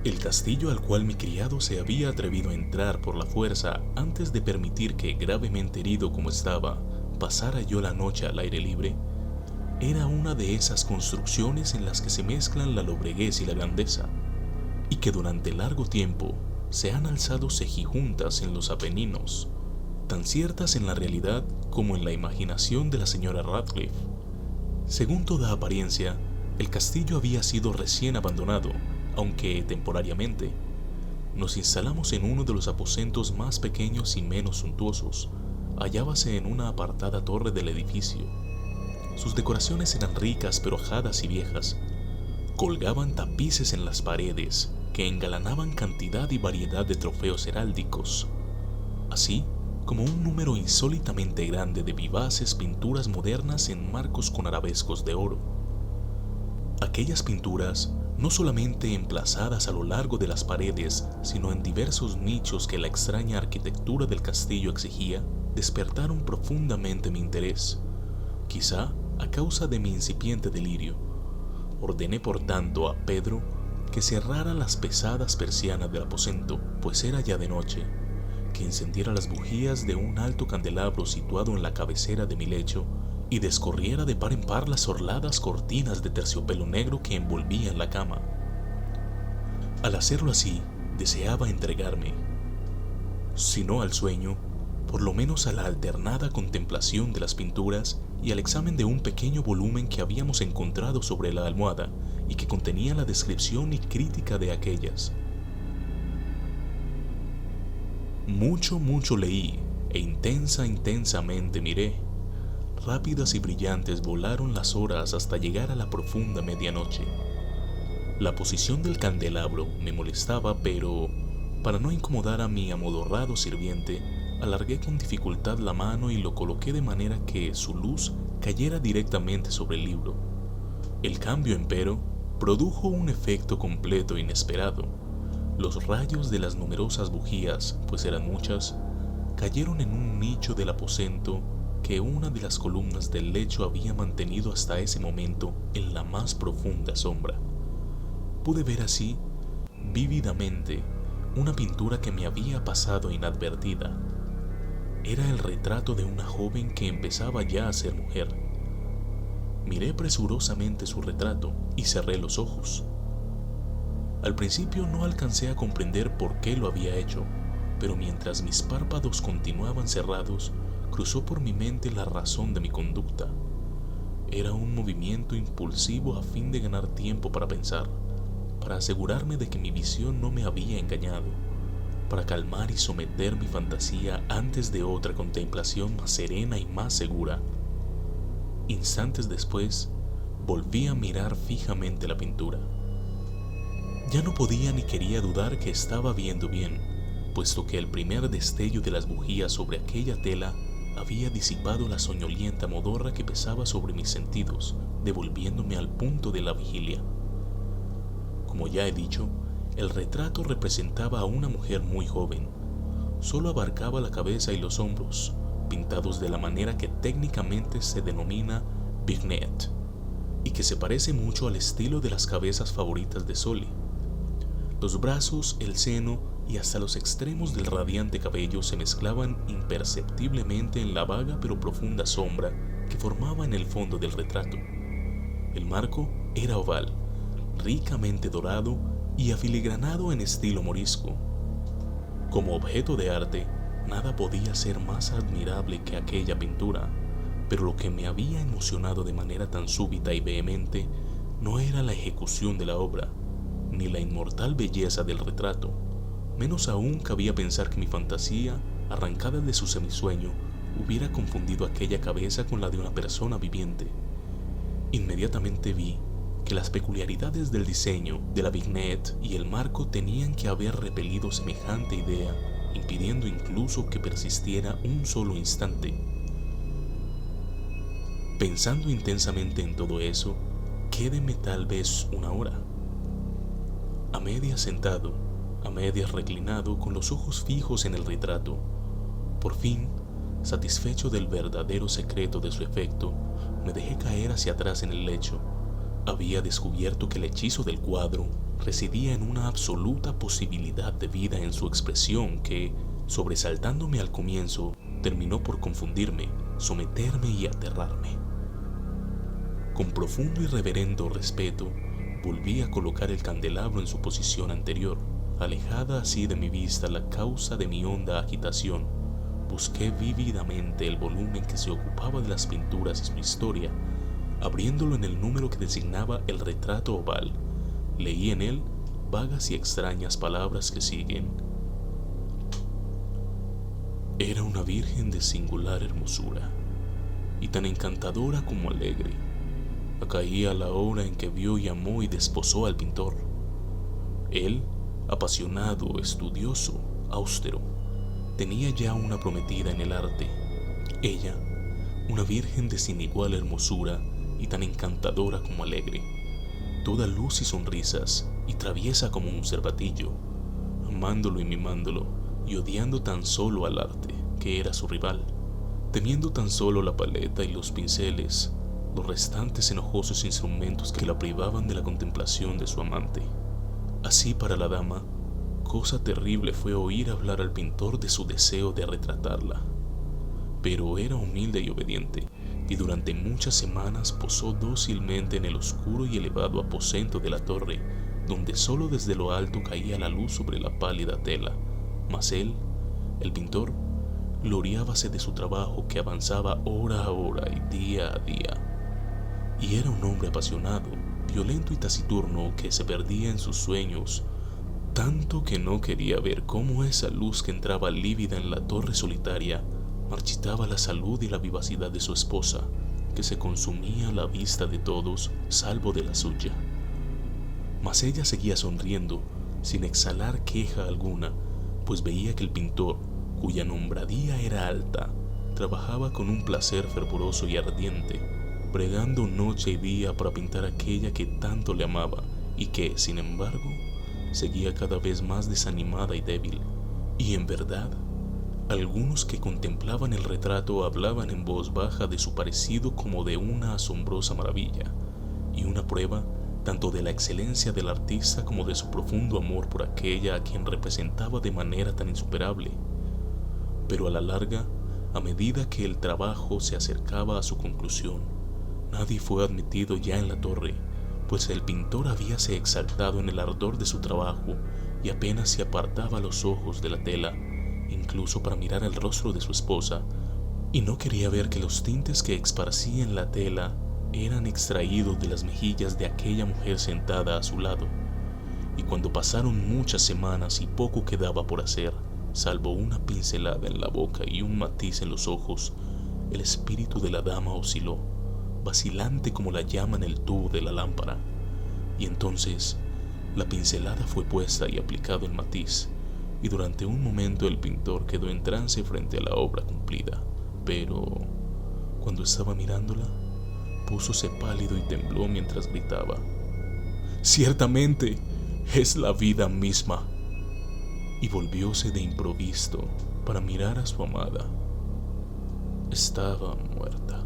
El castillo al cual mi criado se había atrevido a entrar por la fuerza antes de permitir que, gravemente herido como estaba, pasara yo la noche al aire libre, era una de esas construcciones en las que se mezclan la lobreguez y la grandeza, y que durante largo tiempo se han alzado cejijuntas en los Apeninos, tan ciertas en la realidad como en la imaginación de la señora Radcliffe. Según toda apariencia, el castillo había sido recién abandonado, aunque temporariamente. Nos instalamos en uno de los aposentos más pequeños y menos suntuosos. Hallábase en una apartada torre del edificio. Sus decoraciones eran ricas pero ajadas y viejas. Colgaban tapices en las paredes que engalanaban cantidad y variedad de trofeos heráldicos, así como un número insólitamente grande de vivaces pinturas modernas en marcos con arabescos de oro. Aquellas pinturas, no solamente emplazadas a lo largo de las paredes, sino en diversos nichos que la extraña arquitectura del castillo exigía, despertaron profundamente mi interés, quizá a causa de mi incipiente delirio. Ordené por tanto a Pedro que cerrara las pesadas persianas del aposento, pues era ya de noche, que encendiera las bujías de un alto candelabro situado en la cabecera de mi lecho y descorriera de par en par las orladas cortinas de terciopelo negro que envolvían la cama. Al hacerlo así, deseaba entregarme, si no al sueño, por lo menos a la alternada contemplación de las pinturas y al examen de un pequeño volumen que habíamos encontrado sobre la almohada y que contenía la descripción y crítica de aquellas. Mucho leí e intensamente miré. Rápidas y brillantes volaron las horas hasta llegar a la profunda medianoche. La posición del candelabro me molestaba, pero, para no incomodar a mi amodorrado sirviente, alargué con dificultad la mano y lo coloqué de manera que su luz cayera directamente sobre el libro. El cambio, empero, produjo un efecto completo e inesperado. Los rayos de las numerosas bujías, pues eran muchas, cayeron en un nicho del aposento que una de las columnas del lecho había mantenido hasta ese momento en la más profunda sombra. Pude ver así, vívidamente, una pintura que me había pasado inadvertida. Era el retrato de una joven que empezaba ya a ser mujer. Miré presurosamente su retrato y cerré los ojos. Al principio no alcancé a comprender por qué lo había hecho, pero mientras mis párpados continuaban cerrados, cruzó por mi mente la razón de mi conducta. Era un movimiento impulsivo a fin de ganar tiempo para pensar, para asegurarme de que mi visión no me había engañado, para calmar y someter mi fantasía antes de otra contemplación más serena y más segura. Instantes después, volví a mirar fijamente la pintura. Ya no podía ni quería dudar que estaba viendo bien, puesto que el primer destello de las bujías sobre aquella tela había disipado la soñolienta modorra que pesaba sobre mis sentidos, devolviéndome al punto de la vigilia. Como ya he dicho, el retrato representaba a una mujer muy joven. Solo abarcaba la cabeza y los hombros, pintados de la manera que técnicamente se denomina vignette, y que se parece mucho al estilo de las cabezas favoritas de Soli. Los brazos, el seno y hasta los extremos del radiante cabello se mezclaban imperceptiblemente en la vaga pero profunda sombra que formaba en el fondo del retrato. El marco era oval, ricamente dorado y afiligranado en estilo morisco. Como objeto de arte, nada podía ser más admirable que aquella pintura, pero lo que me había emocionado de manera tan súbita y vehemente no era la ejecución de la obra, ni la inmortal belleza del retrato. Menos aún cabía pensar que mi fantasía, arrancada de su semisueño, hubiera confundido aquella cabeza con la de una persona viviente. Inmediatamente vi que las peculiaridades del diseño de la vignette y el marco tenían que haber repelido semejante idea, impidiendo incluso que persistiera un solo instante. Pensando intensamente en todo eso, quédeme tal vez una hora. A medias sentado, a medias reclinado, con los ojos fijos en el retrato. Por fin, satisfecho del verdadero secreto de su efecto, me dejé caer hacia atrás en el lecho. Había descubierto que el hechizo del cuadro residía en una absoluta posibilidad de vida en su expresión que, sobresaltándome al comienzo, terminó por confundirme, someterme y aterrarme. Con profundo y reverendo respeto, volví a colocar el candelabro en su posición anterior. Alejada así de mi vista la causa de mi honda agitación, busqué vívidamente el volumen que se ocupaba de las pinturas de su historia. Abriéndolo en el número que designaba el retrato oval, leí en él vagas y extrañas palabras que siguen. Era una virgen de singular hermosura, y tan encantadora como alegre. Acaía la hora en que vio y amó y desposó al pintor. Él, apasionado, estudioso, austero, tenía ya una prometida en el arte. Ella, una virgen de sin igual hermosura y tan encantadora como alegre, toda luz y sonrisas y traviesa como un cervatillo, amándolo y mimándolo y odiando tan solo al arte, que era su rival, temiendo tan solo la paleta y los pinceles, los restantes enojosos instrumentos que la privaban de la contemplación de su amante. Así para la dama, cosa terrible fue oír hablar al pintor de su deseo de retratarla. Pero era humilde y obediente, y durante muchas semanas posó dócilmente en el oscuro y elevado aposento de la torre, donde solo desde lo alto caía la luz sobre la pálida tela. Mas él, el pintor, gloriábase de su trabajo que avanzaba hora a hora y día a día. Y era un hombre apasionado, violento y taciturno que se perdía en sus sueños, tanto que no quería ver cómo esa luz que entraba lívida en la torre solitaria marchitaba la salud y la vivacidad de su esposa, que se consumía a la vista de todos, salvo de la suya. Mas ella seguía sonriendo, sin exhalar queja alguna, pues veía que el pintor, cuya nombradía era alta, trabajaba con un placer fervoroso y ardiente, bregando noche y día para pintar aquella que tanto le amaba y que, sin embargo, seguía cada vez más desanimada y débil. Y en verdad, algunos que contemplaban el retrato hablaban en voz baja de su parecido como de una asombrosa maravilla, y una prueba tanto de la excelencia del artista como de su profundo amor por aquella a quien representaba de manera tan insuperable. Pero a la larga, a medida que el trabajo se acercaba a su conclusión, nadie fue admitido ya en la torre, pues el pintor habíase exaltado en el ardor de su trabajo y apenas se apartaba los ojos de la tela, incluso para mirar el rostro de su esposa, y no quería ver que los tintes que esparcía en la tela eran extraídos de las mejillas de aquella mujer sentada a su lado. Y cuando pasaron muchas semanas y poco quedaba por hacer, salvo una pincelada en la boca y un matiz en los ojos, el espíritu de la dama osciló, vacilante como la llama en el tubo de la lámpara, y entonces la pincelada fue puesta y aplicado el matiz, y durante un momento el pintor quedó en trance frente a la obra cumplida, pero cuando estaba mirándola, púsose pálido y tembló mientras gritaba: «¡Ciertamente es la vida misma!» y volvióse de improviso para mirar a su amada. Estaba muerta.